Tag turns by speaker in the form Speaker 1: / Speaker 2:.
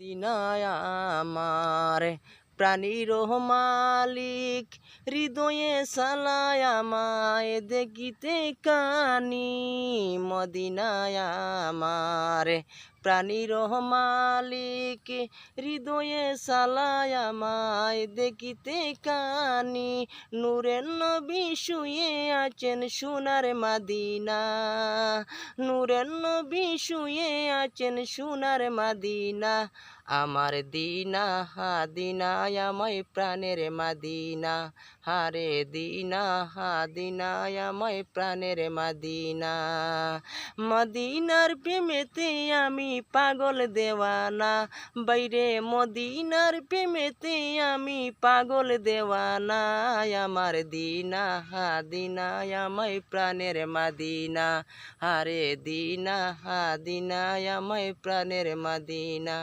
Speaker 1: দিনায় আমার প্রাণীর মালিক, হৃদয়ে সালায় আমায় দেখিতে কানি। মদিনায় আমার প্রাণীর মালিক, হৃদয়ে সালায় আমায় দেখিতে কানি। নূরের নবী শুয়ে আছেন সোনার মাদিনা, নূরের নবী শুয়ে আছেন সোনার মাদিনা। আমার দিনা হা দিনায় আমায় প্রাণের মাদিনা, হারে দিনা হা দিনায় আমায় প্রাণের মাদিনা। মদিনার প্রেমেতে আমি পাগল দেওয়ানা, বাইরে মদিনার প্রেমেতে আমি পাগল দেওয়ানা। আমার দিনা হা দিনায় আমায় প্রাণের মাদিনা, হারে দিনা হা দিনায় আমায় প্রাণের মাদিনা।